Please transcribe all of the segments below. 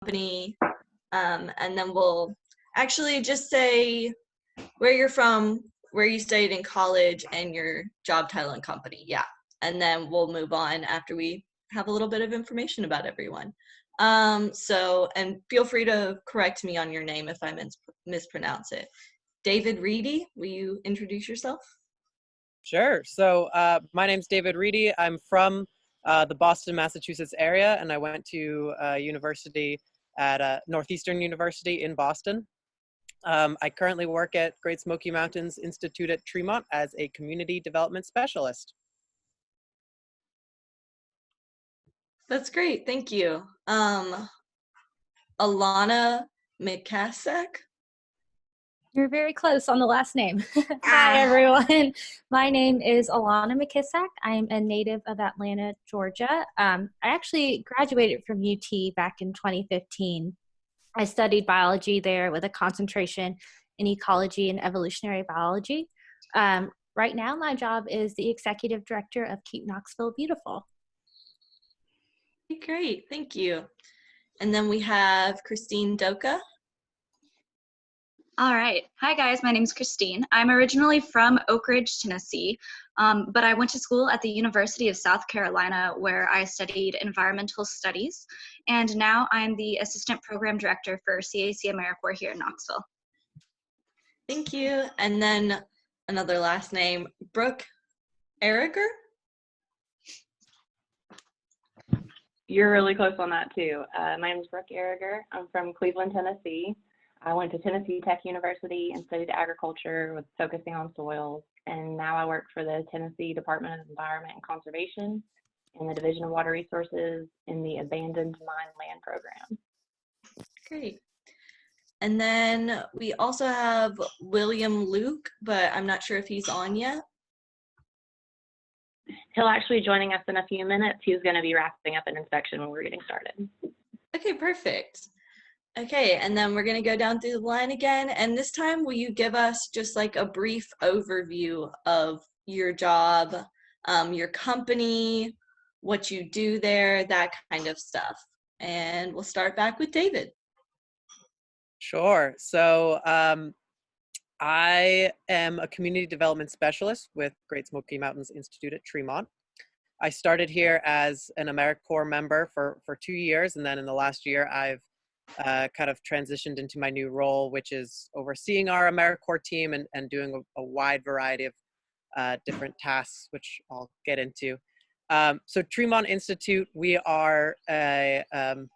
company, and then we'll actually just say where you're from, where you studied in college, and your job title and company. Yeah. And then we'll move on after we have a little bit of information about everyone. And feel free to correct me on your name if I mispronounce it. David Reedy, will you introduce yourself? Sure. So my name's David Reedy. I'm from the Boston, Massachusetts area, and I went to university at Northeastern University in Boston. I currently work at Great Smoky Mountains Institute at Tremont as a community development specialist. That's great. Thank you. Alana Mikasek. You're very close on the last name. Hi, Ah. everyone. My name is Alana McKissack. I'm a native of Atlanta, Georgia. I actually graduated from UT back in 2015. I studied biology there with a concentration in ecology and evolutionary biology. Right now, my job is the executive director of Keep Knoxville Beautiful. Great, thank you. And then we have Christine Doka. All right. Hi, guys. My name is Christine. I'm originally from Oak Ridge, Tennessee, but I went to school at the University of South Carolina where I studied environmental studies, and now I'm the assistant program director for CAC AmeriCorps here in Knoxville. Thank you. And then another last name, Brooke Erriger. You're really close on that too. My name is Brooke Erriger. I'm from Cleveland, Tennessee. I went to Tennessee Tech University and studied agriculture with focusing on soils. And now I work for the Tennessee Department of Environment and Conservation in the Division of Water Resources in the Abandoned Mine Land Program. Great. And then we also have William Luke, but I'm not sure if he's on yet. He'll actually be joining us in a few minutes. He's going to be wrapping up an inspection when we're getting started. Okay, perfect. Okay, and then we're going to go down through the line again. And this time, will you give us just like a brief overview of your job, your company, what you do there, that kind of stuff. And we'll start back with David. Sure. So I am a community development specialist with Great Smoky Mountains Institute at Tremont. I started here as an AmeriCorps member for 2 years, and then in the last year, I've kind of transitioned into my new role, which is overseeing our AmeriCorps team and doing a wide variety of different tasks, which I'll get into. So Tremont Institute, we are an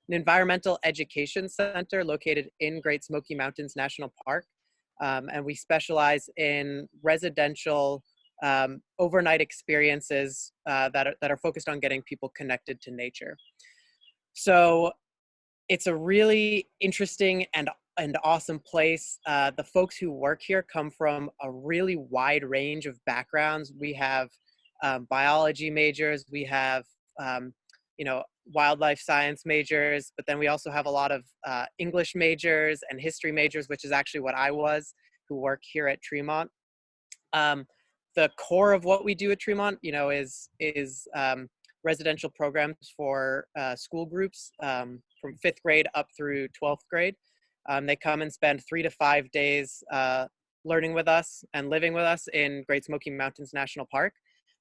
environmental education center located in Great Smoky Mountains National Park. And we specialize in residential overnight experiences that are focused on getting people connected to nature. So it's a really interesting and awesome place. The folks who work here come from a really wide range of backgrounds. We have biology majors, we have wildlife science majors, but then we also have a lot of English majors and history majors, which is actually what I was, who work here at Tremont. The core of what we do at Tremont, is residential programs for school groups from 5th grade up through 12th grade. They come and spend 3 to 5 days learning with us and living with us in Great Smoky Mountains National Park.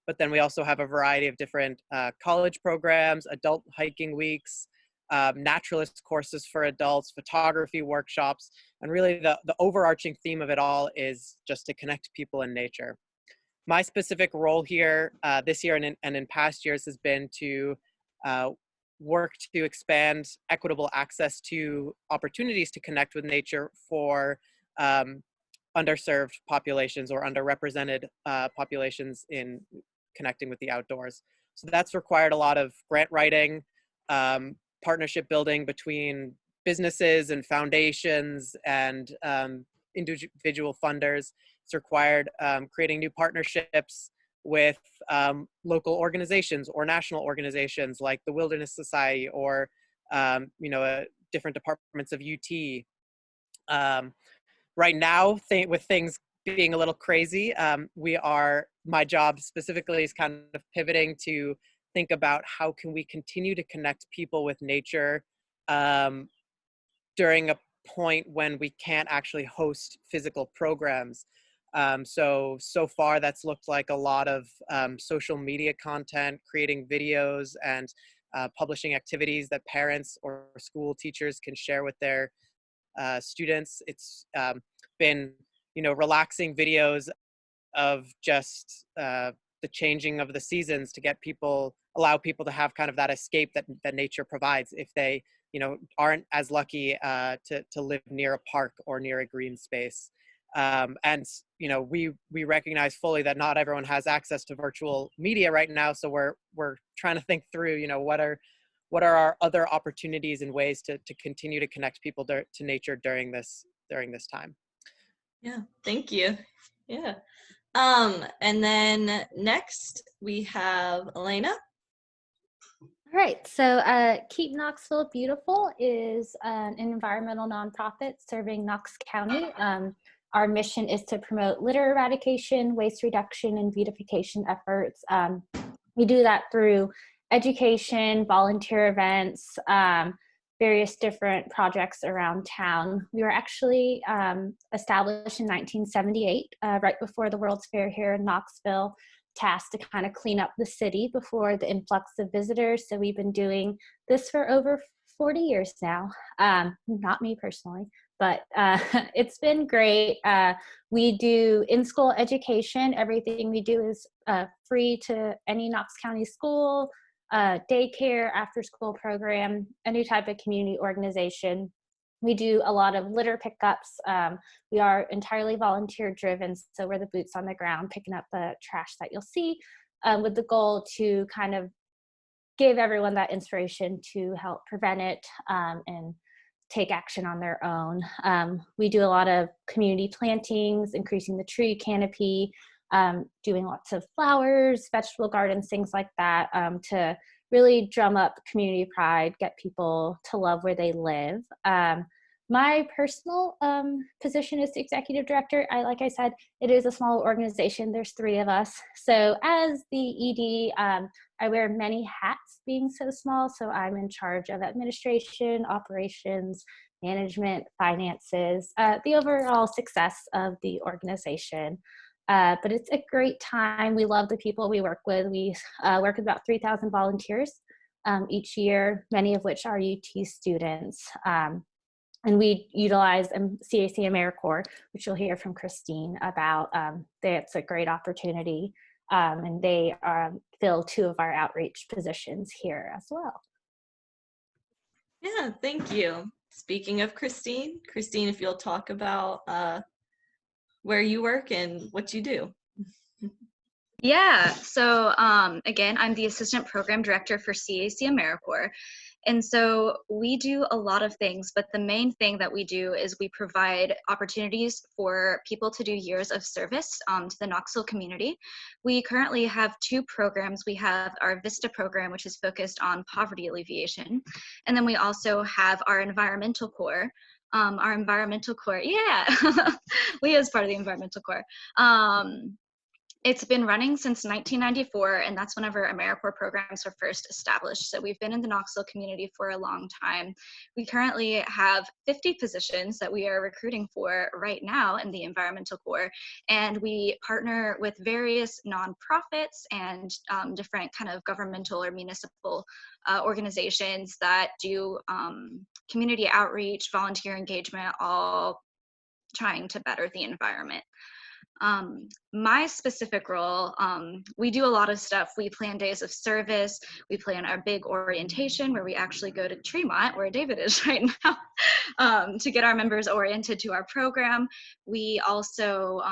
But then we also have a variety of different college programs, adult hiking weeks, naturalist courses for adults, photography workshops, and really the overarching theme of it all is just to connect people in nature. My specific role here this year and in past years has been to work to expand equitable access to opportunities to connect with nature for underserved populations or underrepresented populations in connecting with the outdoors. So that's required a lot of grant writing, partnership building between businesses and foundations and individual funders. It's required creating new partnerships with local organizations or national organizations like the Wilderness Society or different departments of UT. Right now, with things being a little crazy, my job specifically is kind of pivoting to think about how can we continue to connect people with nature during a point when we can't actually host physical programs. So far that's looked like a lot of social media content, creating videos and publishing activities that parents or school teachers can share with their students. It's been, relaxing videos of just the changing of the seasons to allow people to have kind of that escape that nature provides if they, aren't as lucky to live near a park or near a green space. And we recognize fully that not everyone has access to virtual media right now, so we're trying to think through, what are our other opportunities and ways to continue to connect people to nature during this time. Yeah, thank you. Yeah. And then next we have Elena. All right, so Keep Knoxville Beautiful is an environmental nonprofit serving Knox County. Our mission is to promote litter eradication, waste reduction, and beautification efforts. We do that through education, volunteer events, various different projects around town. We were actually established in 1978, right before the World's Fair here in Knoxville, tasked to kind of clean up the city before the influx of visitors. So we've been doing this for over 40 years now. Not me personally, but it's been great. We do in-school education. Everything we do is free to any Knox County school, daycare, after-school program, any type of community organization. We do a lot of litter pickups. We are entirely volunteer driven, so we're the boots on the ground picking up the trash that you'll see, with the goal to kind of give everyone that inspiration to help prevent it and take action on their own. We do a lot of community plantings, increasing the tree canopy, doing lots of flowers, vegetable gardens, things like that, to really drum up community pride, get people to love where they live. My personal position is the executive director. Like I said, it is a small organization. There's 3 of us. So as the ED, I wear many hats being so small. So I'm in charge of administration, operations, management, finances, the overall success of the organization. But it's a great time. We love the people we work with. We work with about 3,000 volunteers each year, many of which are UT students. And we utilize CAC AmeriCorps, which you'll hear from Christine about. It's a great opportunity. And they fill 2 of our outreach positions here as well. Yeah, thank you. Speaking of Christine, if you'll talk about where you work and what you do. Yeah, so again, I'm the Assistant Program Director for CAC AmeriCorps. And so we do a lot of things, but the main thing that we do is we provide opportunities for people to do years of service to the Knoxville community. We currently have 2 programs. We have our VISTA program, which is focused on poverty alleviation. And then we also have our environmental corps. Our environmental corps, yeah, we as part of the environmental corps. It's been running since 1994, and that's whenever AmeriCorps programs were first established. So we've been in the Knoxville community for a long time. We currently have 50 positions that we are recruiting for right now in the Environmental Corps, and we partner with various nonprofits and different kind of governmental or municipal organizations that do community outreach, volunteer engagement, all trying to better the environment. My specific role, we do a lot of stuff. We plan days of service. We plan our big orientation where we actually go to Tremont, where David is right now, to get our members oriented to our program. We also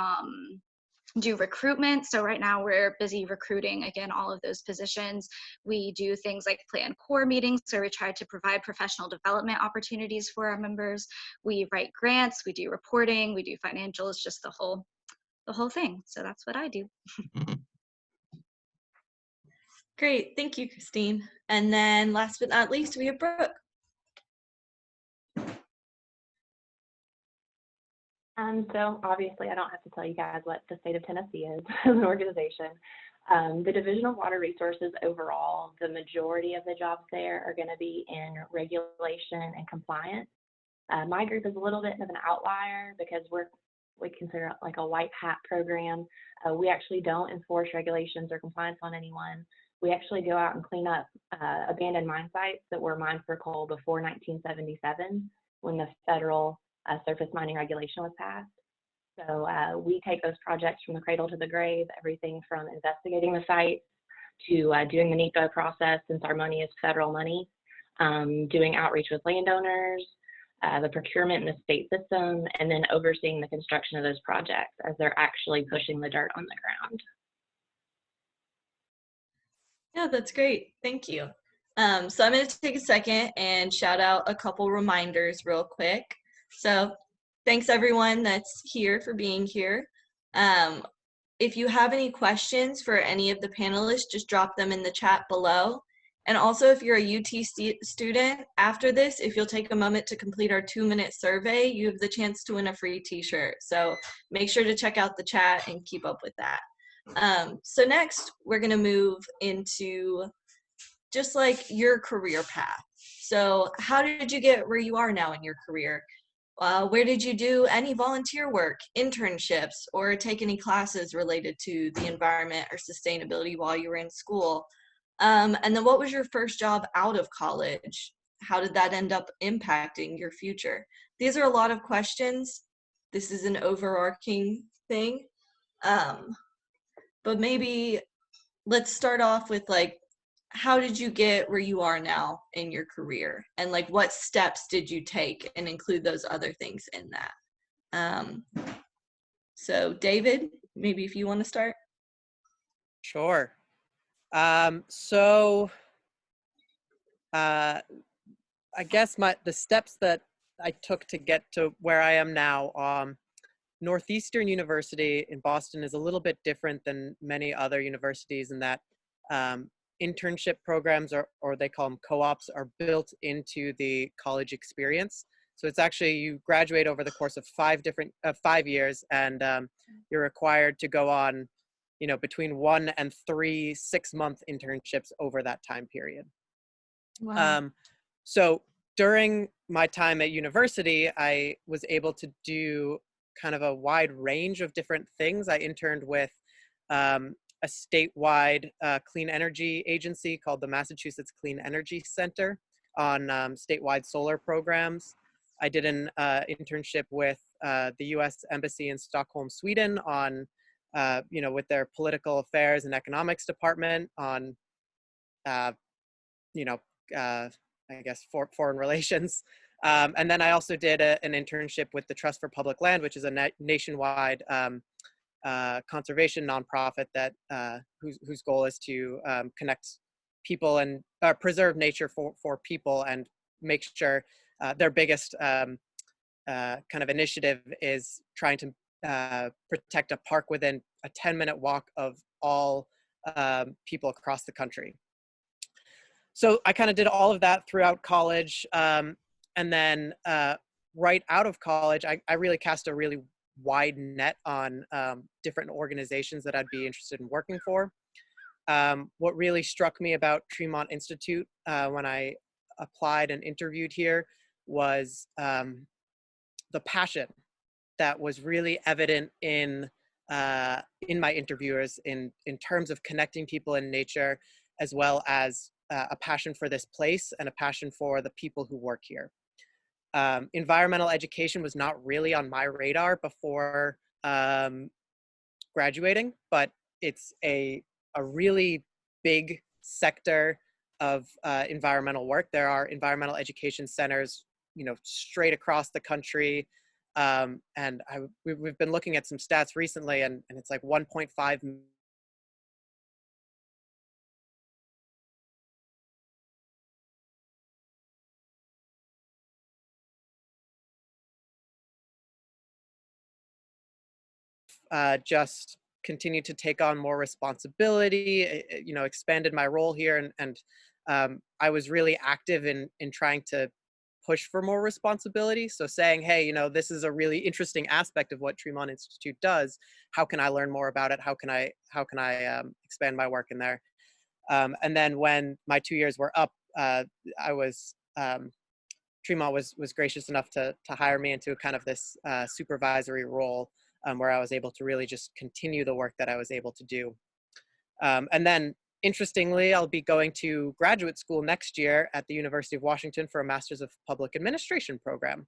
do recruitment. So right now we're busy recruiting, again, all of those positions. We do things like plan core meetings, where we try to provide professional development opportunities for our members. We write grants, we do reporting, we do financials, just the whole thing. So that's what I do. Great, thank you, Christine. And then last but not least, we have Brooke. So obviously I don't have to tell you guys what the state of Tennessee is as an organization. The Division of Water Resources overall, the majority of the jobs there are going to be in regulation and compliance. My group is a little bit of an outlier because we consider it like a white hat program. We actually don't enforce regulations or compliance on anyone. We actually go out and clean up abandoned mine sites that were mined for coal before 1977 when the federal surface mining regulation was passed. So we take those projects from the cradle to the grave, everything from investigating the sites to doing the NEPA process, since our money is federal money, doing outreach with landowners, the procurement in the state system, and then overseeing the construction of those projects as they're actually pushing the dirt on the ground. Yeah, that's great. Thank you. So I'm going to take a second and shout out a couple reminders real quick. So thanks everyone that's here for being here. If you have any questions for any of the panelists, just drop them in the chat below. And also, if you're a UT student, after this, if you'll take a moment to complete our 2-minute survey, you have the chance to win a free t-shirt. So make sure to check out the chat and keep up with that. So next, we're going to move into just like your career path. So how did you get where you are now in your career? Where did you do any volunteer work, internships, or take any classes related to the environment or sustainability while you were in school? And then what was your first job out of college? How did that end up impacting your future? These are a lot of questions. This is an overarching thing. But maybe let's start off with like, how did you get where you are now in your career? And like, what steps did you take, and include those other things in that? So David, maybe if you want to start. Sure. I guess the steps that I took to get to where I am now, Northeastern University in Boston is a little bit different than many other universities in that internship programs, or they call them co-ops, are built into the college experience. So it's actually, you graduate over the course of 5 years, and you're required to go on, between 1 and 3 6-month internships over that time period. Wow. So during my time at university, I was able to do kind of a wide range of different things. I interned with a statewide clean energy agency called the Massachusetts Clean Energy Center on statewide solar programs. I did an internship with the U.S. Embassy in Stockholm, Sweden on, with their political affairs and economics department on, I guess, foreign relations. And then I also did an internship with the Trust for Public Land, which is a nationwide conservation nonprofit that whose goal is to connect people and preserve nature for people, and make sure their biggest kind of initiative is trying to protect a park within a 10-minute walk of all people across the country. So I kind of did all of that throughout college. And then right out of college, I really cast a really wide net on different organizations that I'd be interested in working for. What really struck me about Tremont Institute when I applied and interviewed here was the passion that was really evident in my interviewers in terms of connecting people in nature, as well as a passion for this place and a passion for the people who work here. Environmental education was not really on my radar before graduating, but it's a really big sector of environmental work. There are environmental education centers, straight across the country. And we've been looking at some stats recently, and it's like 1.5 just continued to take on more responsibility, expanded my role here. And I was really active in trying to push for more responsibility. So saying, hey, you know, this is a really interesting aspect of what Tremont Institute does. How can I learn more about it? How can I expand my work in there? And then when my 2 years were up, Tremont was gracious enough to hire me into kind of this supervisory role, where I was able to really just continue the work that I was able to do. And then, interestingly, I'll be going to graduate school next year at the University of Washington for a Master's of Public Administration program,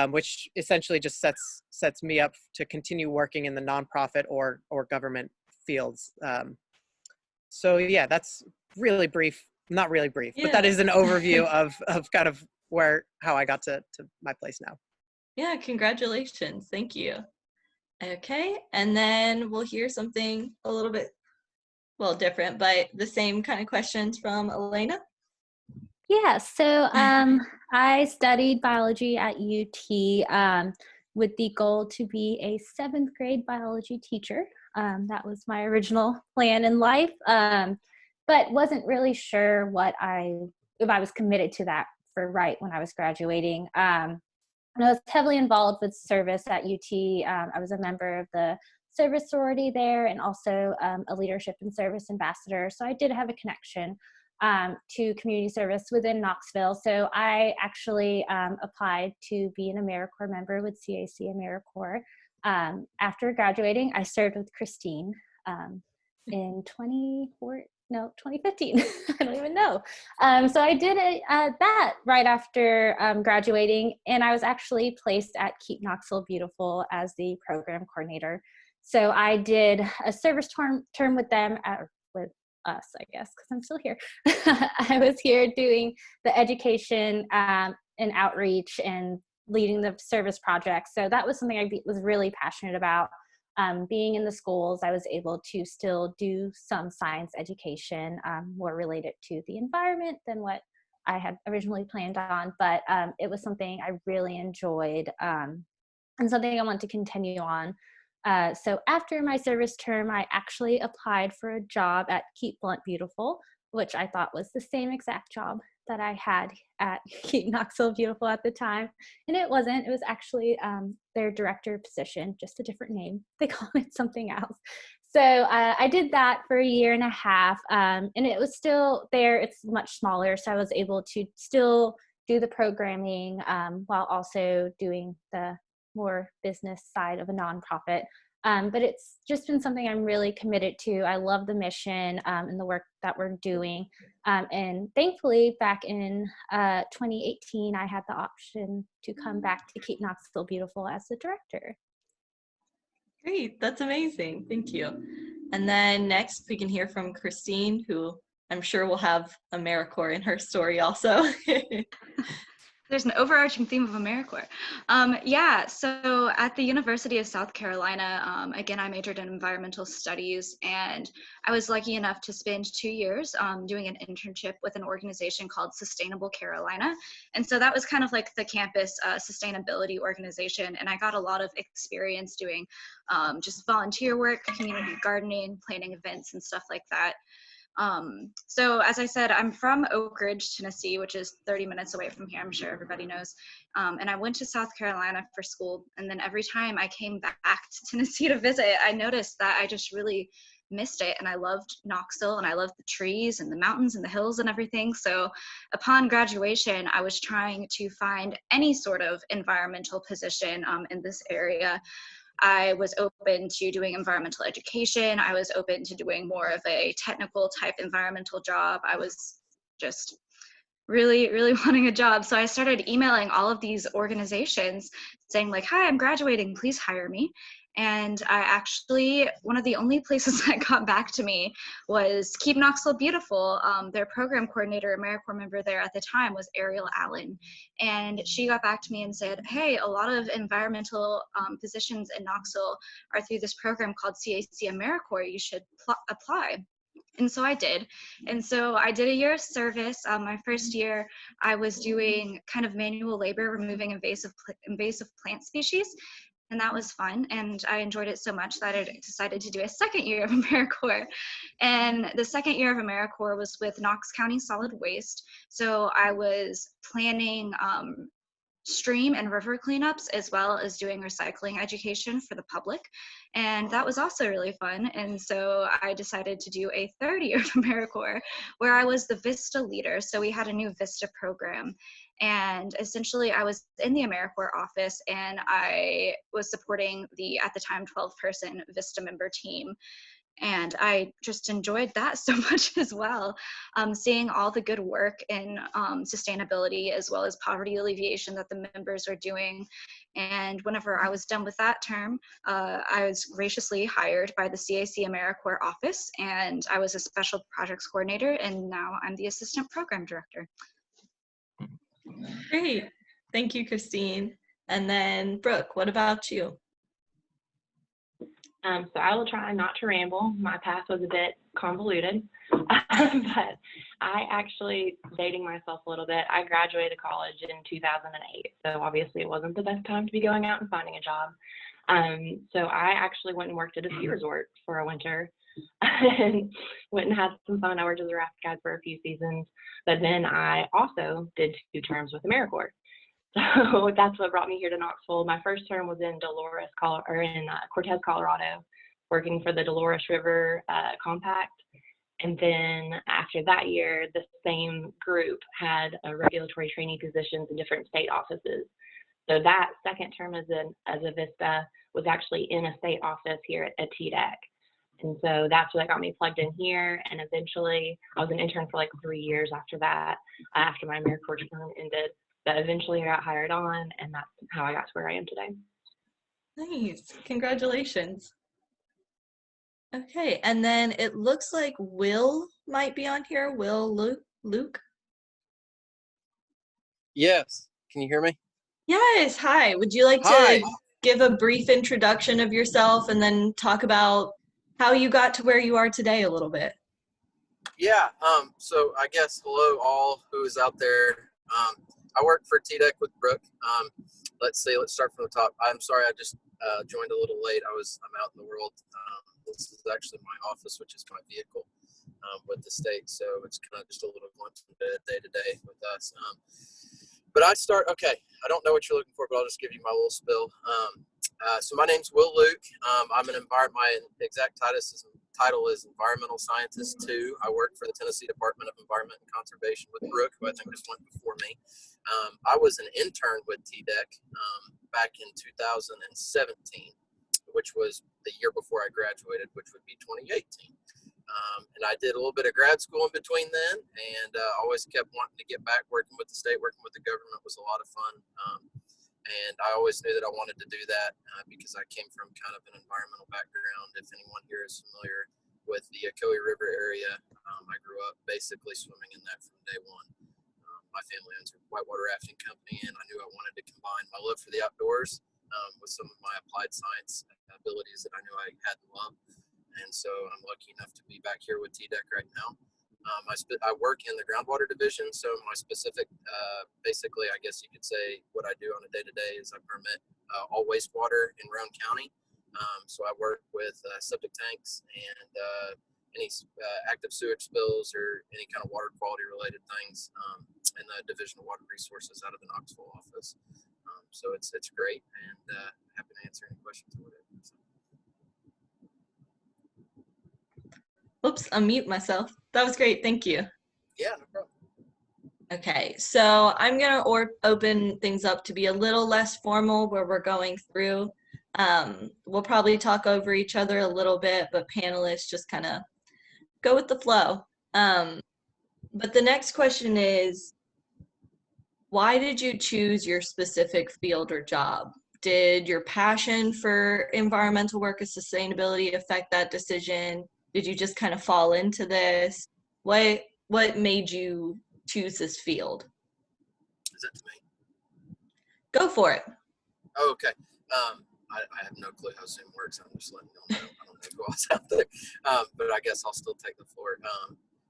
which essentially just sets me up to continue working in the nonprofit or government fields. So yeah, that's really brief, not really brief, but that is an overview of kind of how I got to my place now. Yeah, congratulations. Thank you. Okay, and then we'll hear something a little bit, well, different, but the same kind of questions from Elena. Yeah, so I studied biology at UT with the goal to be a 7th grade biology teacher. That was my original plan in life, but wasn't really sure if I was committed to that for right when I was graduating. And I was heavily involved with service at UT. I was a member of the service sorority there and also a leadership and service ambassador. So I did have a connection to community service within Knoxville. So I actually applied to be an AmeriCorps member with CAC AmeriCorps. After graduating, I served with Christine in 2015. I don't even know. So I did that right after graduating, and I was actually placed at Keep Knoxville Beautiful as the program coordinator. So I did a service term with them, with us, I guess, because I'm still here. I was here doing the education and outreach and leading the service projects. So that was something I was really passionate about. Being in the schools, I was able to still do some science education, more related to the environment than what I had originally planned on, but it was something I really enjoyed and something I want to continue on. So after my service term, I actually applied for a job at Keep Blount Beautiful, which I thought was the same exact job that I had at Keep Knoxville Beautiful at the time. And it wasn't. It was actually their director position, just a different name. They call it something else. So I did that for 1.5 years, and it was still there. It's much smaller, so I was able to still do the programming while also doing the more business side of a nonprofit. But it's just been something I'm really committed to. I love the mission and the work that we're doing. And thankfully, back in 2018, I had the option to come back to Keep Knoxville Beautiful as the director. Great, that's amazing. Thank you. And then next we can hear from Christine, who I'm sure will have AmeriCorps in her story also. There's an overarching theme of AmeriCorps. Yeah, so at the University of South Carolina, again, I majored in environmental studies, and I was lucky enough to spend 2 years doing an internship with an organization called Sustainable Carolina. And so that was kind of like the campus sustainability organization, and I got a lot of experience doing just volunteer work, community gardening, planning events, and stuff like that. So as I said, I'm from Oak Ridge, Tennessee, which is 30 minutes away from here. I'm sure everybody knows. And I went to South Carolina for school. And then every time I came back to Tennessee to visit, I noticed that I just really missed it. And I loved Knoxville, and I loved the trees and the mountains and the hills and everything. So upon graduation, I was trying to find any sort of environmental position in this area. I was open to doing environmental education. I was open to doing more of a technical type environmental job. I was just really, really wanting a job. So I started emailing all of these organizations saying like, hi, I'm graduating, please hire me. And I actually, one of the only places that got back to me was Keep Knoxville Beautiful. Their program coordinator, AmeriCorps member there at the time, was Ariel Allen. And she got back to me and said, hey, a lot of environmental positions in Knoxville are through this program called CAC AmeriCorps. You should apply. And so I did. And so I did a year of service. My first year, I was doing kind of manual labor, removing invasive plant species. and that was fun. And I enjoyed it so much that I decided to do a second year of AmeriCorps. And the second year of AmeriCorps was with Knox County Solid Waste. So I was planning stream and river cleanups, as well as doing recycling education for the public. And that was also really fun. And so I decided to do a third year of AmeriCorps where I was the VISTA leader. So we had a new VISTA program. And essentially I was in the AmeriCorps office and I was supporting the, at the time, 12-person VISTA member team. And I just enjoyed that so much as well. Seeing all the good work in sustainability as well as poverty alleviation that the members are doing. And whenever I was done with that term, I was graciously hired by the CAC AmeriCorps office, and I was a special projects coordinator, and now I'm the assistant program director. Great. Thank you, Christine. And then Brooke, what about you? So I will try not to ramble. My path was a bit convoluted, but I actually, dating myself a little bit, I graduated college in 2008. So obviously it wasn't the best time to be going out and finding a job. So I actually went and worked at a ski resort for a winter and went and had some fun. I worked as a raft guide for a few seasons, but then I also did 2 terms with AmeriCorps. So that's what brought me here to Knoxville. My first term was in Cortez, Colorado, working for the Dolores River Compact. And then after that year, the same group had regulatory trainee positions in different state offices. So that second term as a VISTA was actually in a state office here at TDEC. And so that's what got me plugged in here. And eventually, I was an intern for like 3 years after that, after my AmeriCorps term ended. But eventually I got hired on, and that's how I got to where I am today. Nice. Congratulations. Okay, and then it looks like Will might be on here. Will Luke? Yes. Can you hear me? Yes. Hi. Would you like Hi. to give a brief introduction of yourself and then talk about how you got to where you are today a little bit? Yeah. So I guess hello all who is out there. I work for TDEC with Brooke. Let's start from the top. I'm sorry, I just joined a little late. I'm out in the world. This is actually my office, which is my vehicle with the state. So it's kind of just a little glimpse into day to day with us. But okay, I don't know what you're looking for, but I'll just give you my little spill. So my name's Will Luke. My exact title is Environmental Scientist 2. I work for the Tennessee Department of Environment and Conservation with Brooke, who I think just went before me. I was an intern with TDEC back in 2017, which was the year before I graduated, which would be 2018. And I did a little bit of grad school in between then, and always kept wanting to get back working with the state, working with the government was a lot of fun. And I always knew that I wanted to do that because I came from kind of an environmental background. If anyone here is familiar with the Ocoee River area, I grew up basically swimming in that from day one. My family owns a whitewater rafting company, and I knew I wanted to combine my love for the outdoors with some of my applied science abilities that I knew I had and loved. And so I'm lucky enough to be back here with TDEC right now. I work in the groundwater division, so my specific, basically, I guess you could say what I do on a day-to-day is I permit all wastewater in Roane County. So I work with septic tanks and any active sewage spills or any kind of water quality related things in the Division of Water Resources out of the Knoxville office. So it's great, and happy to answer any questions or whatever. So. Oops, unmute myself. That was great. Thank you. Yeah, no problem. Okay, so I'm going to open things up to be a little less formal where we're going through. We'll probably talk over each other a little bit, but panelists just kind of go with the flow. But the next question is, why did you choose your specific field or job? Did your passion for environmental work and sustainability affect that decision? Did you just kind of fall into this? What made you choose this field? Is that to me? Go for it. Oh, okay. I have no clue how Zoom works. I'm just letting you know. I don't know who else out there. But I guess I'll still take the floor.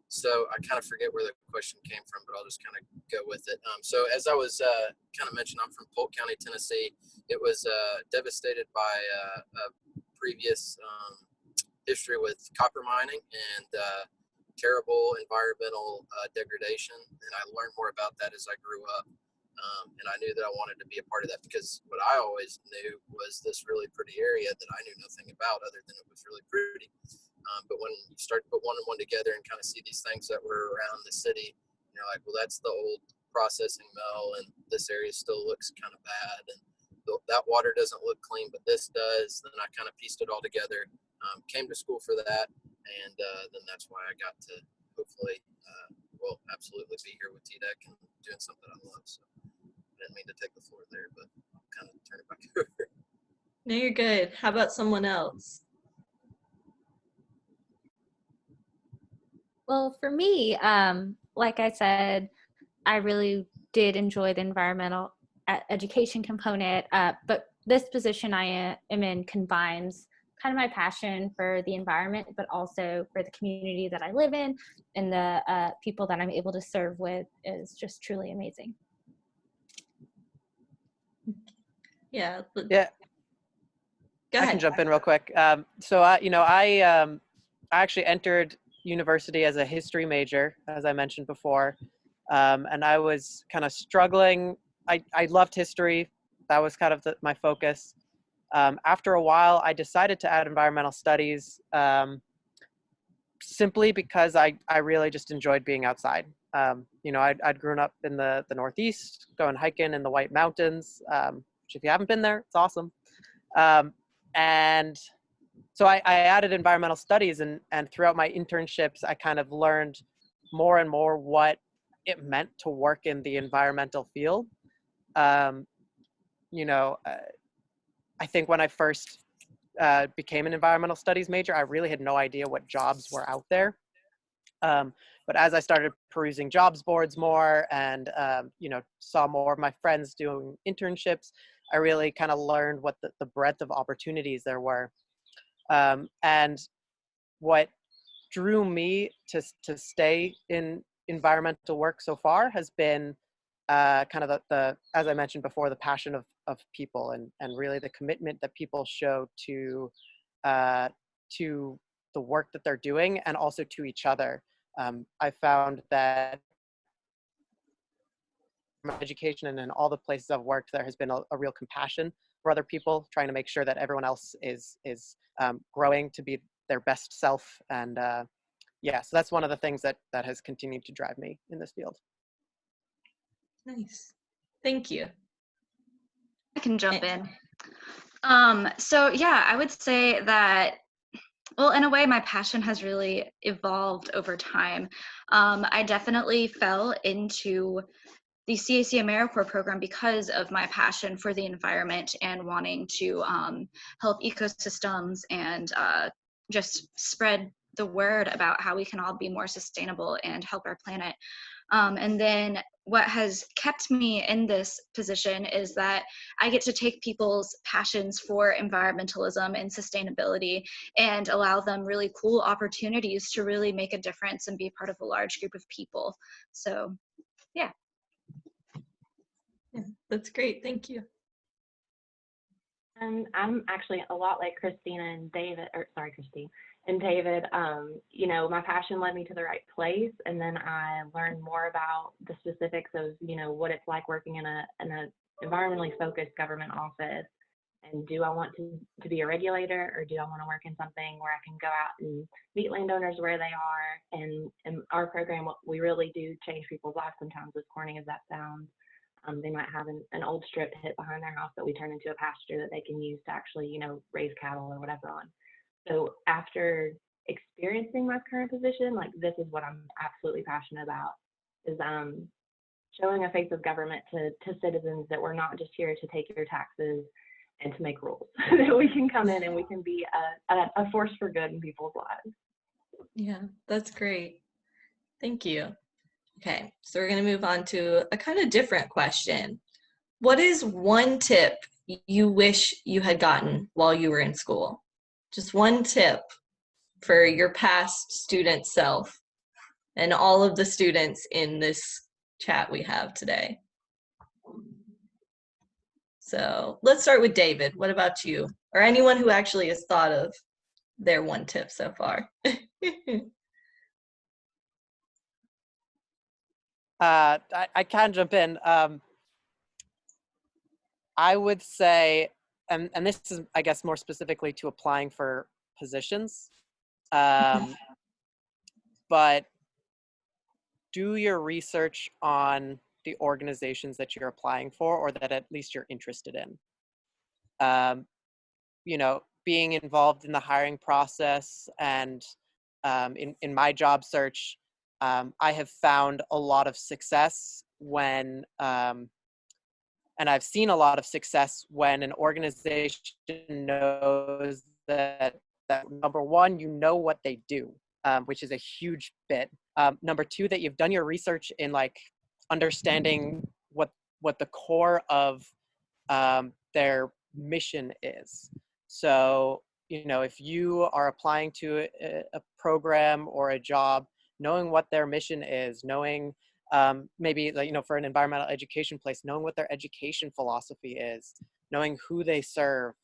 So I kind of forget where the question came from, but I'll just kind of go with it. So as I was kind of mentioned, I'm from Polk County, Tennessee. It was devastated by a previous history with copper mining and terrible environmental degradation. And I learned more about that as I grew up. And I knew that I wanted to be a part of that, because what I always knew was this really pretty area that I knew nothing about other than it was really pretty. But when you start to put one and one together and kind of see these things that were around the city, you're like, well, that's the old processing mill, and this area still looks kind of bad, and that water doesn't look clean, but this does. Then I kind of pieced it all together, came to school for that, and then that's why I got to hopefully, absolutely be here with TDEC and doing something I love. So I didn't mean to take the floor there, but I'll kind of turn it back over. No, you're good. How about someone else? Well, for me, like I said, I really did enjoy the environmental education component, but this position I am in combines kind of my passion for the environment, but also for the community that I live in, and the people that I'm able to serve with is just truly amazing. Yeah. Yeah. Go I ahead. can jump in real quick. So I actually entered university as a history major, as I mentioned before, and I was kind of struggling. I loved history. That was kind of my focus. After a while, I decided to add environmental studies, simply because I really just enjoyed being outside. I'd grown up in the Northeast, going hiking in the White Mountains, which if you haven't been there, it's awesome. And so I added environmental studies, and throughout my internships, I kind of learned more and more what it meant to work in the environmental field. I think when I first became an environmental studies major, I really had no idea what jobs were out there. But as I started perusing jobs boards more and, saw more of my friends doing internships, I really kind of learned what the breadth of opportunities there were. And what drew me to stay in environmental work so far has been kind of the, as I mentioned before, the passion of people and really the commitment that people show to the work that they're doing, and also to each other. I found that in my education and in all the places I've worked, there has been a real compassion for other people, trying to make sure that everyone else is growing to be their best self. And so that's one of the things that has continued to drive me in this field. Nice. Thank you. I can jump in. So yeah, I would say that, well, in a way, my passion has really evolved over time. I definitely fell into the CAC AmeriCorps program because of my passion for the environment and wanting to help ecosystems and just spread the word about how we can all be more sustainable and help our planet. And then what has kept me in this position is that I get to take people's passions for environmentalism and sustainability and allow them really cool opportunities to really make a difference and be part of a large group of people. So, yeah. Yeah, that's great. Thank you. And I'm actually a lot like Christina and David, Christine and David. My passion led me to the right place, and then I learned more about the specifics of, what it's like working in an environmentally focused government office. And do I want to be a regulator, or do I want to work in something where I can go out and meet landowners where they are? And in our program, we really do change people's lives sometimes, as corny as that sounds. They might have an old strip hit behind their house that we turn into a pasture that they can use to actually, raise cattle or whatever on. So after experiencing my current position, this is what I'm absolutely passionate about, is showing a face of government to citizens that we're not just here to take your taxes and to make rules, that we can come in and we can be a force for good in people's lives. Yeah, that's great. Thank you. Okay, so we're going to move on to a kind of different question. What is one tip you wish you had gotten while you were in school? Just one tip for your past student self and all of the students in this chat we have today. So let's start with David. What about you? Or anyone who actually has thought of their one tip so far. I can jump in. I would say, and this is, I guess, more specifically to applying for positions, but do your research on the organizations that you're applying for, or that at least you're interested in. You know, being involved in the hiring process and in my job search, I have found a lot of success when, and I've seen a lot of success when an organization knows that number one, you know what they do, which is a huge bit. Number two, that you've done your research in like understanding what the core of their mission is. So, you know, if you are applying to a program or a job, knowing what their mission is, knowing maybe, like, you know, for an environmental education place, knowing what their education philosophy is, knowing who they serve,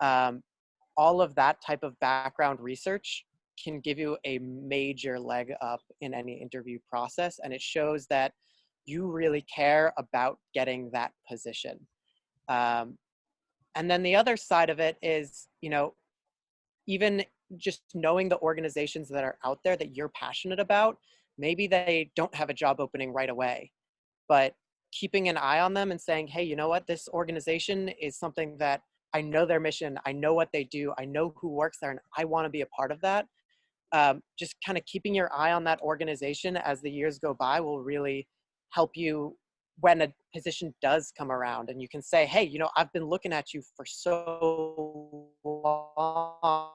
all of that type of background research can give you a major leg up in any interview process. And it shows that you really care about getting that position. And then the other side of it is, you know, even just knowing the organizations that are out there that you're passionate about, maybe they don't have a job opening right away, but keeping an eye on them and saying, hey, you know what, this organization is something that I know their mission, I know what they do, I know who works there, and I want to be a part of that. Just kind of keeping your eye on that organization as the years go by will really help you when a position does come around, and you can say, hey, you know, I've been looking at you for so long,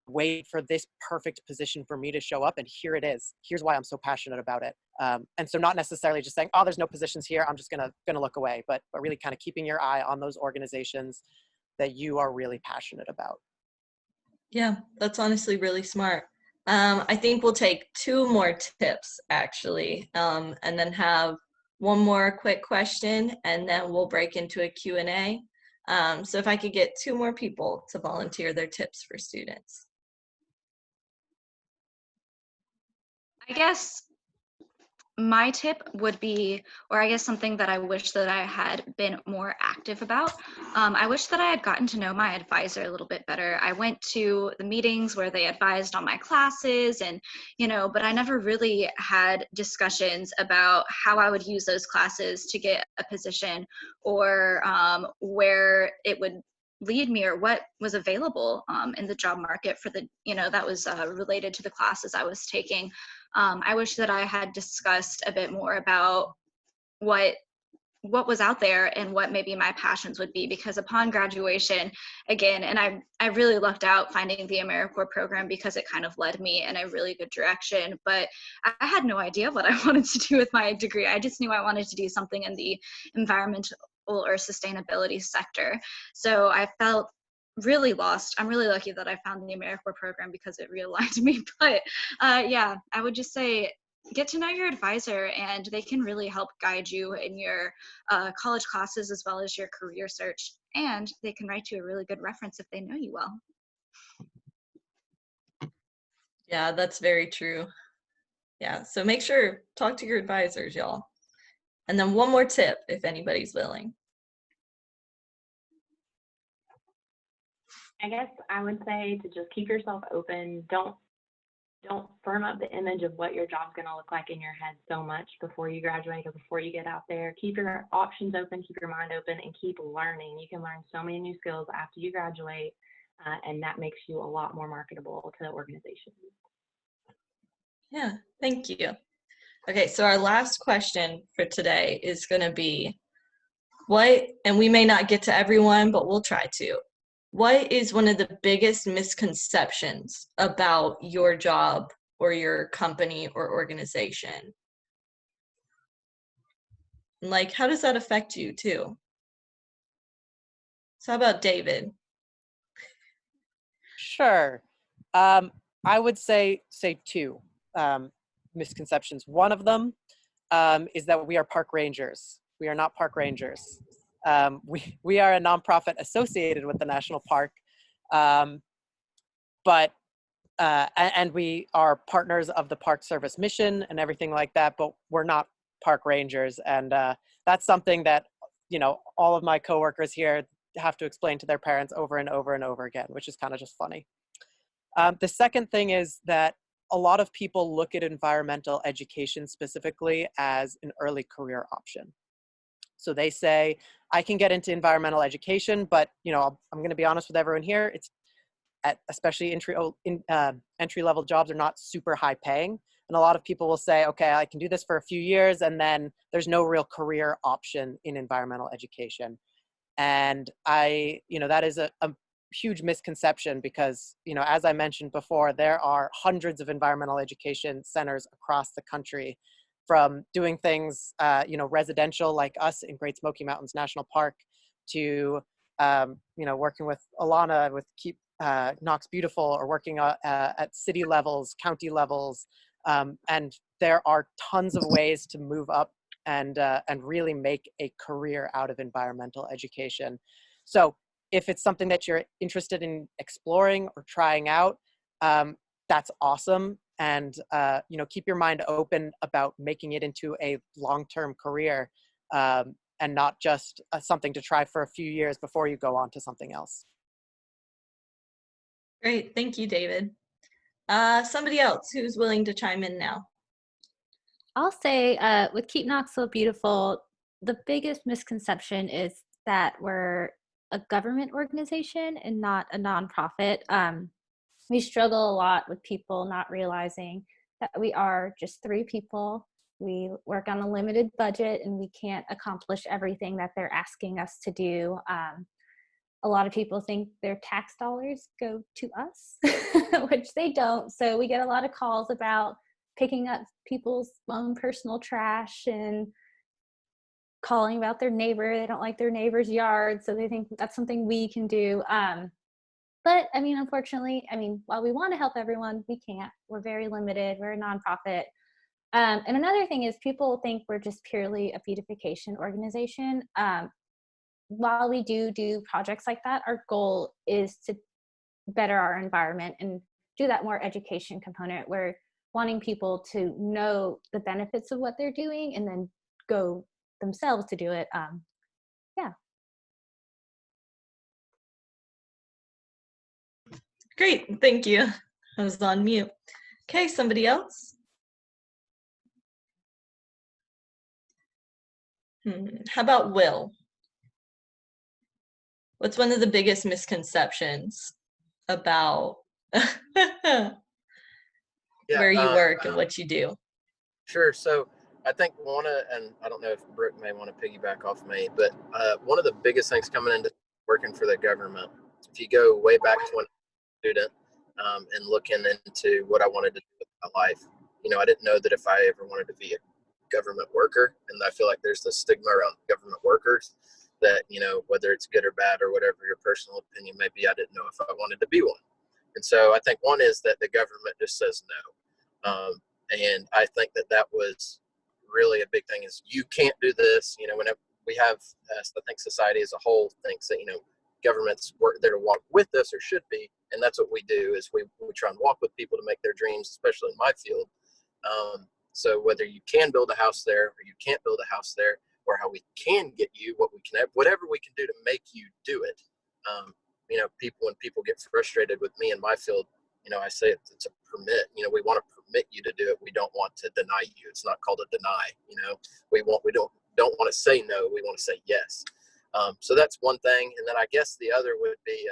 wait for this perfect position for me to show up, and here it is. Here's why I'm so passionate about it. And so not necessarily just saying, oh, there's no positions here, I'm just gonna look away, but really kind of keeping your eye on those organizations that you are really passionate about. Yeah, that's honestly really smart. I think we'll take 2 more tips actually, and then have one more quick question, and then we'll break into a Q&A. So if I could get 2 more people to volunteer their tips for students. I guess my tip would be, or I guess something that I wish that I had been more active about. I wish that I had gotten to know my advisor a little bit better. I went to the meetings where they advised on my classes and, you know, but I never really had discussions about how I would use those classes to get a position, or where it would lead me, or what was available in the job market for the, you know, that was related to the classes I was taking. I wish that I had discussed a bit more about what was out there and what maybe my passions would be, because upon graduation, again, and I really lucked out finding the AmeriCorps program because it kind of led me in a really good direction, but I had no idea what I wanted to do with my degree. I just knew I wanted to do something in the environmental or sustainability sector. So I felt really lost. I'm really lucky that I found the AmeriCorps program because it realigned me. But yeah, I would just say get to know your advisor, and they can really help guide you in your college classes as well as your career search. And they can write you a really good reference if they know you well. Yeah, that's very true. Yeah, so make sure, talk to your advisors, y'all. And then one more tip, if anybody's willing. I guess I would say to just keep yourself open. Don't firm up the image of what your job's going to look like in your head so much before you graduate or before you get out there. Keep your options open, keep your mind open, and keep learning. You can learn so many new skills after you graduate, and that makes you a lot more marketable to organizations. Yeah, thank you. Okay, so our last question for today is going to be what, and we may not get to everyone, but we'll try to. What is one of the biggest misconceptions about your job or your company or organization? And like, how does that affect you too? So how about David? Sure. I would say 2. misconceptions. One of them is that we are park rangers. We are not park rangers. We are a nonprofit associated with the national park, but and we are partners of the Park Service mission and everything like that, but we're not park rangers. And that's something that, you know, all of my coworkers here have to explain to their parents over and over and over again, which is kind of just funny. The second thing is that a lot of people look at environmental education specifically as an early career option. So they say, I can get into environmental education, but, you know, I'm going to be honest with everyone here, it's especially entry-level jobs are not super high paying. And a lot of people will say, okay, I can do this for a few years and then there's no real career option in environmental education. And that is a huge misconception because, you know, as I mentioned before, there are hundreds of environmental education centers across the country, from doing things, residential like us in Great Smoky Mountains National Park to, working with Alana with Keep Knox Beautiful, or working at city levels, county levels. And there are tons of ways to move up and really make a career out of environmental education. So if it's something that you're interested in exploring or trying out, that's awesome. And, keep your mind open about making it into a long-term career, and not just something to try for a few years before you go on to something else. Great, thank you, David. Somebody else who's willing to chime in now. I'll say with Keep Knoxville Beautiful, the biggest misconception is that we're a government organization and not a nonprofit. We struggle a lot with people not realizing that we are just 3 people. We work on a limited budget and we can't accomplish everything that they're asking us to do. A lot of people think their tax dollars go to us, which they don't. So we get a lot of calls about picking up people's own personal trash and calling about their neighbor. They don't like their neighbor's yard, so they think that's something we can do. But I mean, unfortunately, while we want to help everyone, we can't. We're very limited. We're a nonprofit. And another thing is people think we're just purely a beautification organization. While we do projects like that, our goal is to better our environment and do that more education component. We're wanting people to know the benefits of what they're doing and then go themselves to do it. Yeah. Great, thank you. I was on mute. Okay, somebody else? How about Will? What's one of the biggest misconceptions about where you work and what you do? Sure. So I think and I don't know if Brooke may want to piggyback off me, but one of the biggest things coming into working for the government, if you go way back to when I was a student and looking into what I wanted to do with my life, I didn't know that if I ever wanted to be a government worker, and I feel like there's this stigma around government workers that, whether it's good or bad or whatever your personal opinion may be, I didn't know if I wanted to be one. And so I think one is that the government just says no. And I think that was really a big thing is you can't do this. Whenever we have, I think society as a whole thinks that, governments work there to walk with us or should be. And that's what we do is we try and walk with people to make their dreams, especially in my field. So whether you can build a house there or you can't build a house there, or how we can get you, whatever we can do to make you do it. When people get frustrated with me in my field, I say it's a permit. We want to permit you to do it. We don't want to deny you. It's not called a deny. We don't want to say no. We want to say yes. So that's one thing. And then I guess the other would be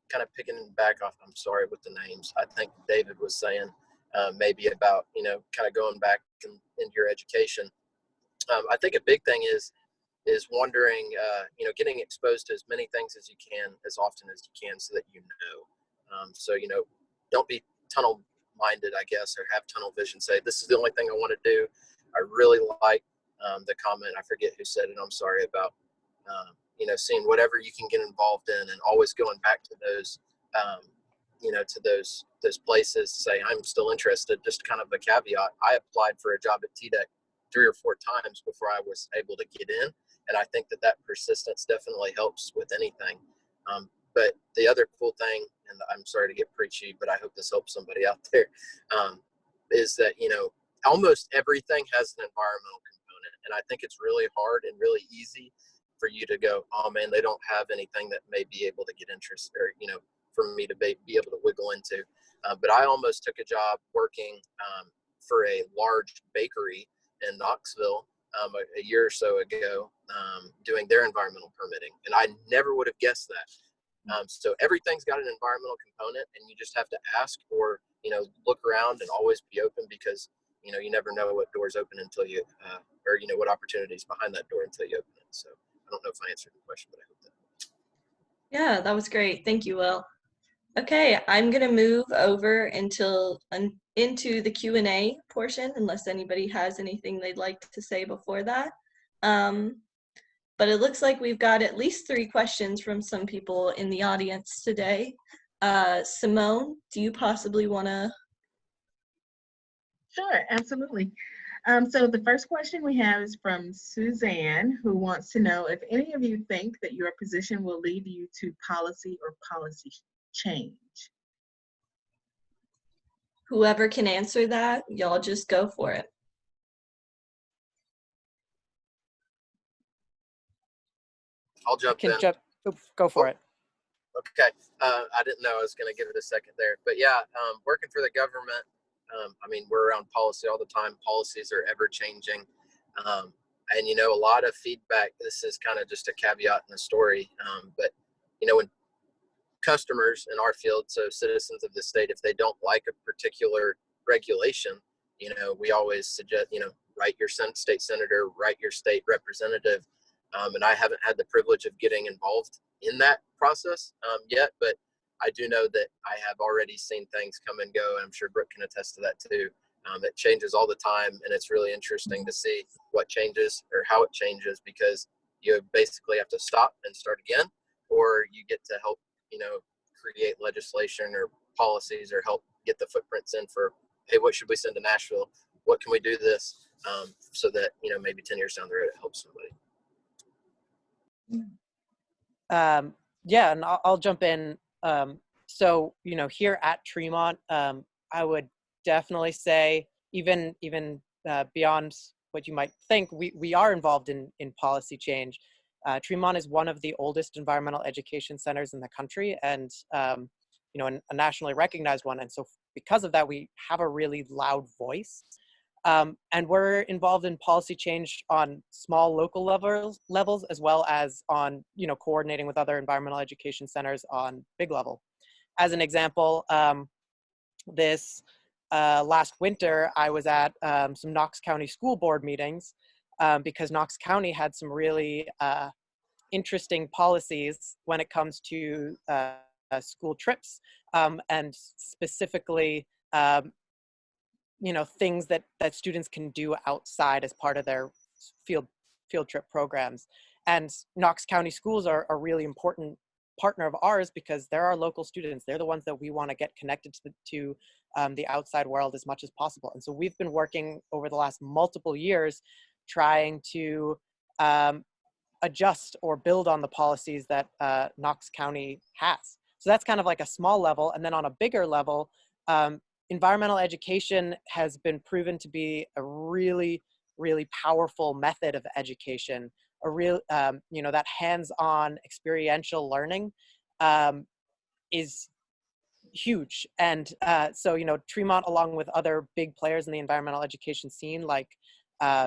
kind of picking back off. I'm sorry with the names. I think David was saying maybe about kind of going back in your education. I think a big thing is wondering, getting exposed to as many things as you can, as often as you can, so that so don't be tunnel minded, I guess, or have tunnel vision. Say this is the only thing I want to do. I really like the comment. I forget who said it. I'm sorry about seeing whatever you can get involved in, and always going back to those to those places, say I'm still interested. Just kind of a caveat, I applied for a job at TDEC 3 or 4 times before I was able to get in, and I think that persistence definitely helps with anything. But the other cool thing, and I'm sorry to get preachy, but I hope this helps somebody out there, is that almost everything has an environmental component, and I think it's really hard and really easy for you to go, oh man, they don't have anything that may be able to get interest, or for me to be able to wiggle into. But I almost took a job working for a large bakery in Knoxville a year or so ago, doing their environmental permitting, and I never would have guessed that. So everything's got an environmental component, and you just have to ask, or look around and always be open, because you never know what doors open until you or what opportunities behind that door until you open it. So I don't know if I answered the question, but I hope that. Yeah, that was great. Thank you, Will. Okay, I'm gonna move over into the Q&A portion, unless anybody has anything they'd like to say before that. But it looks like we've got at least 3 questions from some people in the audience today. Simone, do you possibly want to? Sure, absolutely. So the first question we have is from Suzanne, who wants to know if any of you think that your position will lead you to policy or policy change. Whoever can answer that, y'all just go for it. I'll jump in. Go for it. Okay. I didn't know I was going to give it a second there. But yeah, working for the government, we're around policy all the time. Policies are ever changing. And, a lot of feedback, this is kind of just a caveat in the story. But, when customers in our field, so citizens of the state, if they don't like a particular regulation, we always suggest, write your state senator, write your state representative. And I haven't had the privilege of getting involved in that process yet, but I do know that I have already seen things come and go, and I'm sure Brooke can attest to that too. It changes all the time, and it's really interesting to see what changes or how it changes, because you basically have to stop and start again, or you get to help, create legislation or policies, or help get the footprints in for, hey, what should we send to Nashville? What can we do this so that, maybe 10 years down the road it helps somebody. Yeah, and I'll jump in. So, here at Tremont, I would definitely say, even beyond what you might think, we are involved in policy change. Tremont is one of the oldest environmental education centers in the country, and a nationally recognized one. And so because of that, we have a really loud voice. And we're involved in policy change on small local levels, as well as on, coordinating with other environmental education centers on big level. As an example, this last winter, I was at some Knox County school board meetings because Knox County had some really interesting policies when it comes to school trips, and specifically, things that students can do outside as part of their field trip programs. And Knox County schools are a really important partner of ours, because they're our local students. They're the ones that we want to get connected to the outside world as much as possible. And so we've been working over the last multiple years trying to adjust or build on the policies that Knox County has. So that's kind of like a small level. And then on a bigger level, environmental education has been proven to be a really, really powerful method of education. A real, that hands-on experiential learning is huge. And so, Tremont, along with other big players in the environmental education scene, like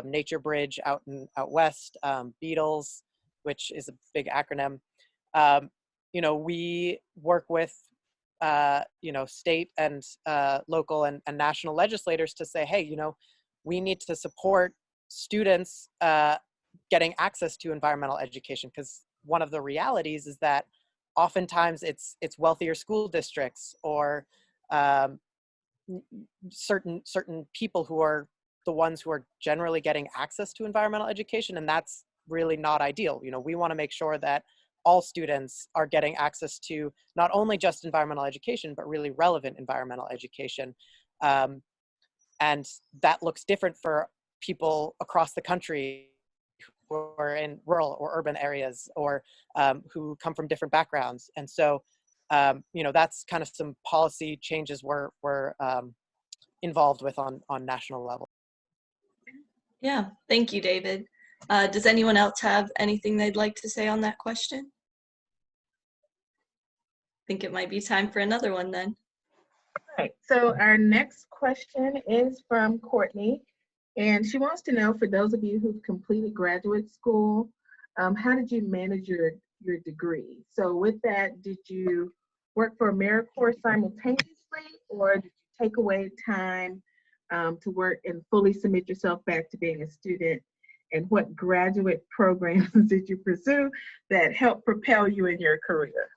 Nature Bridge out west, Beatles, which is a big acronym, we work with state and local and national legislators to say, hey, we need to support students getting access to environmental education, because one of the realities is that oftentimes it's wealthier school districts or certain people who are the ones who are generally getting access to environmental education, and that's really not ideal. We want to make sure that all students are getting access to not only just environmental education, but really relevant environmental education. And that looks different for people across the country who are in rural or urban areas, or who come from different backgrounds. And so, that's kind of some policy changes we're involved with on national level. Yeah, thank you, David. Does anyone else have anything they'd like to say on that question? I think it might be time for another one then. All right, so our next question is from Courtney, and she wants to know, for those of you who've completed graduate school, how did you manage your degree? So with that, did you work for AmeriCorps simultaneously, or did you take away time to work and fully submit yourself back to being a student? And what graduate programs did you pursue that helped propel you in your career?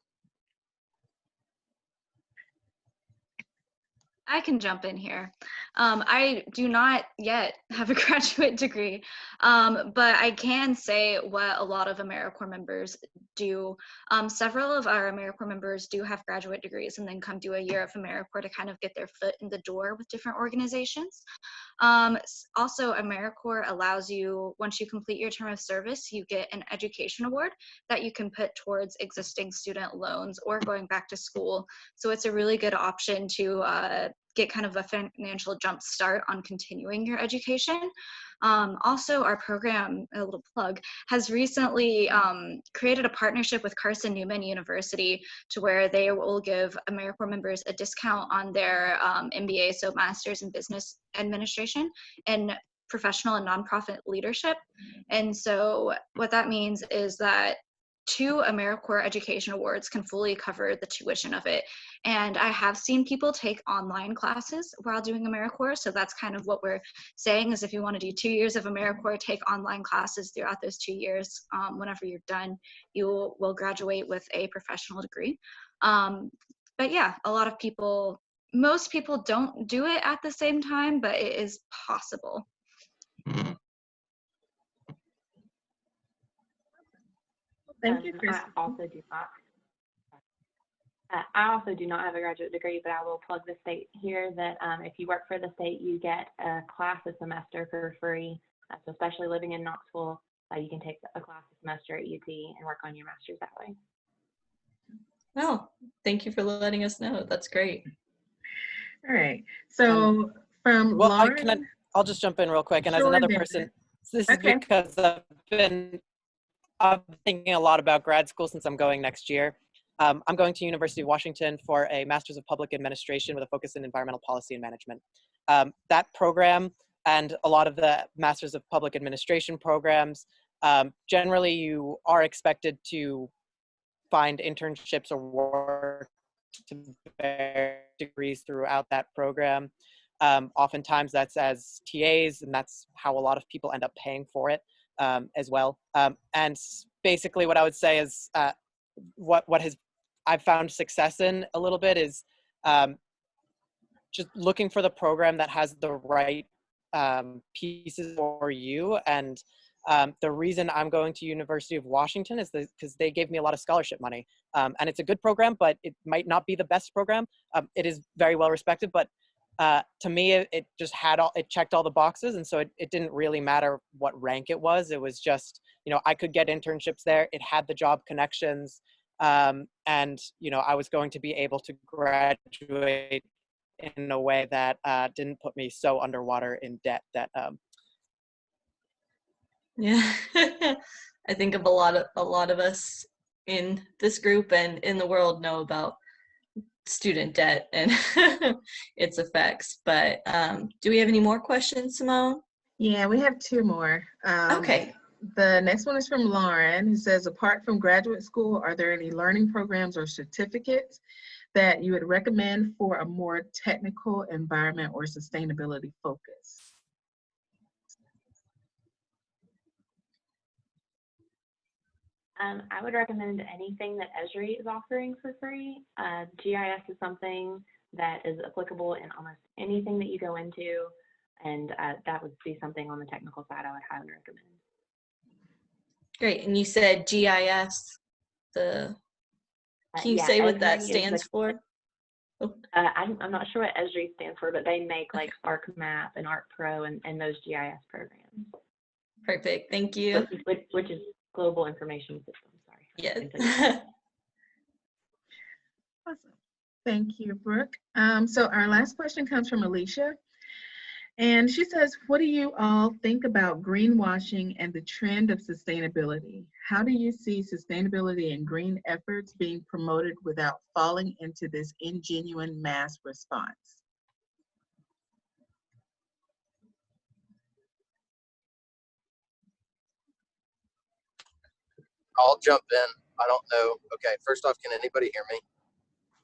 I can jump in here. I do not yet have a graduate degree, but I can say what a lot of AmeriCorps members do. Several of our AmeriCorps members do have graduate degrees and then come do a year of AmeriCorps to kind of get their foot in the door with different organizations. Also, AmeriCorps allows you, once you complete your term of service, you get an education award that you can put towards existing student loans or going back to school. So it's a really good option to get kind of a financial jump start on continuing your education. Also, our program, a little plug, has recently created a partnership with Carson Newman University to where they will give AmeriCorps members a discount on their MBA, so Master's in Business Administration, and professional and nonprofit leadership. And so what that means is that 2 AmeriCorps education awards can fully cover the tuition of it. And I have seen people take online classes while doing AmeriCorps. So that's kind of what we're saying, is if you want to do 2 years of AmeriCorps, take online classes throughout those 2 years. Whenever you're done, you will graduate with a professional degree. But yeah, most people don't do it at the same time, but it is possible. Thank you, Chris. I also do not have a graduate degree, but I will plug the state here that if you work for the state, you get a class a semester for free. So especially living in Knoxville, you can take a class a semester at UT and work on your master's that way. Oh, thank you for letting us know. That's great. All right. So from Well, Lauren, I'll just jump in real quick. And sure, as another David. person, this Okay. is because I've been thinking a lot about grad school since I'm going next year. I'm going to University of Washington for a Master's of Public Administration with a focus in environmental policy and management. That program and a lot of the Masters of Public Administration programs, generally you are expected to find internships or work to bear degrees throughout that program. Oftentimes that's as TAs, and that's how a lot of people end up paying for it as well. And basically what I would say is I've found success in a little bit is just looking for the program that has the right pieces for you. And the reason I'm going to University of Washington is because they gave me a lot of scholarship money. And it's a good program, but it might not be the best program. It is very well respected, but to me, it just it checked all the boxes. And so it didn't really matter what rank it was. It was just, I could get internships there. It had the job connections. And, I was going to be able to graduate in a way that didn't put me so underwater in debt that, Yeah, I think of a lot of us in this group and in the world know about student debt and its effects. But do we have any more questions, Simone? Yeah, we have 2 more. Okay. The next one is from Lauren, who says, apart from graduate school, are there any learning programs or certificates that you would recommend for a more technical environment or sustainability focus? I would recommend anything that Esri is offering for free. GIS is something that is applicable in almost anything that you go into, and that would be something on the technical side I would highly recommend. Great. And you said GIS? Can you Yeah, say what that Esri is stands for? Oh, I'm not sure what Esri stands for, but they make like ArcMap and ArcPro and those GIS programs, perfect. Thank you. which is Global Information System. Sorry. Yes. Awesome. Thank you, Brooke. So our last question comes from Alicia. And she says, what do you all think about greenwashing and the trend of sustainability? How do you see sustainability and green efforts being promoted without falling into this ingenuine mass response? I'll jump in. I don't know. Okay, first off, can anybody hear me?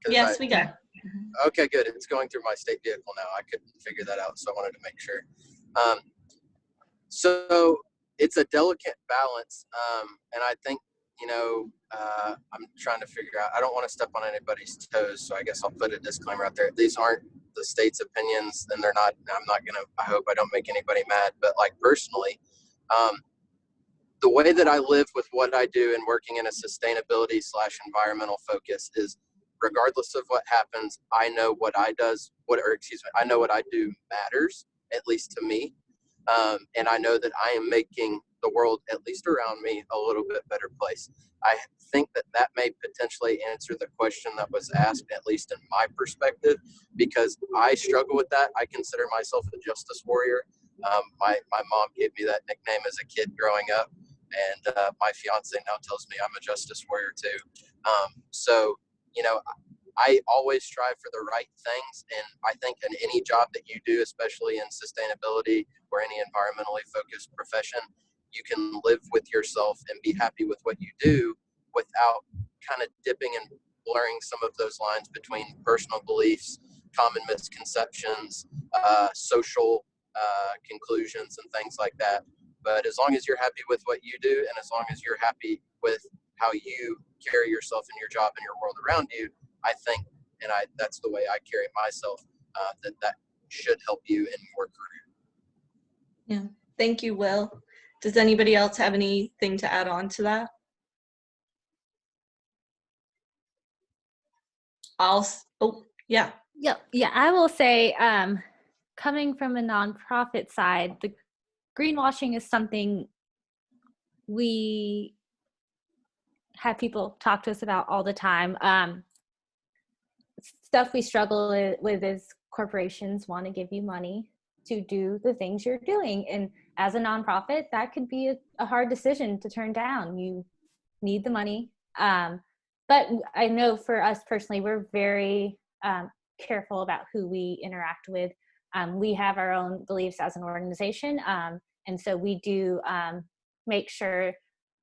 Yes, we got. Okay, good. It's going through my state vehicle now. I couldn't figure that out, so I wanted to make sure. So it's a delicate balance, and I think, I'm trying to figure out, I don't want to step on anybody's toes, so I guess I'll put a disclaimer out there. These aren't the state's opinions, and I hope I don't make anybody mad, but like personally, the way that I live with what I do and working in a sustainability / environmental focus is, regardless of what happens, I know what I know what I do matters, at least to me. And I know that I am making the world, at least around me, a little bit better place. I think that may potentially answer the question that was asked, at least in my perspective, because I struggle with that. I consider myself a justice warrior. My mom gave me that nickname as a kid growing up, and my fiance now tells me I'm a justice warrior too. So, I always strive for the right things, and I think in any job that you do, especially in sustainability or any environmentally focused profession, you can live with yourself and be happy with what you do without kind of dipping and blurring some of those lines between personal beliefs, common misconceptions, social conclusions, and things like that. But as long as you're happy with what you do, and as long as you're happy with how you carry yourself in your job and your world around you, I think, and that's the way I carry myself, that should help you in your career. Yeah. Thank you, Will. Does anybody else have anything to add on to that? Yeah. Yeah, I will say, coming from a nonprofit side, the greenwashing is something we have people talk to us about all the time. Stuff we struggle with is corporations want to give you money to do the things you're doing. And as a nonprofit, that could be a hard decision to turn down. You need the money. But I know for us personally, we're very careful about who we interact with. We have our own beliefs as an organization. And so we do make sure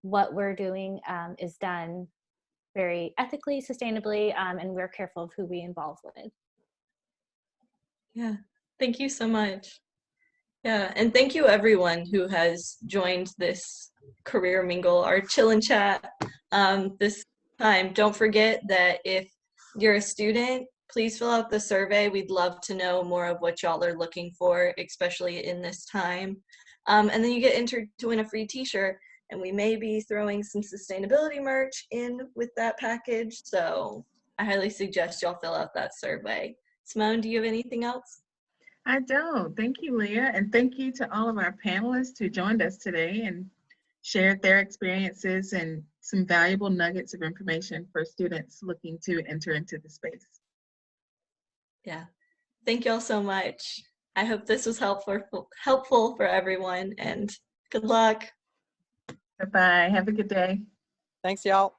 what we're doing is done very ethically, sustainably, and we're careful of who we involve with. Yeah, thank you so much. Yeah, and thank you everyone who has joined this Career Mingle, our chill and chat this time. Don't forget that if you're a student, please fill out the survey. We'd love to know more of what y'all are looking for, especially in this time. And then you get entered to win a free t-shirt, and we may be throwing some sustainability merch in with that package. So I highly suggest y'all fill out that survey. Simone, do you have anything else? I don't. Thank you, Leah. And thank you to all of our panelists who joined us today and shared their experiences and some valuable nuggets of information for students looking to enter into the space. Yeah, thank y'all so much. I hope this was helpful for everyone, and good luck. Bye-bye. Have a good day. Thanks, y'all.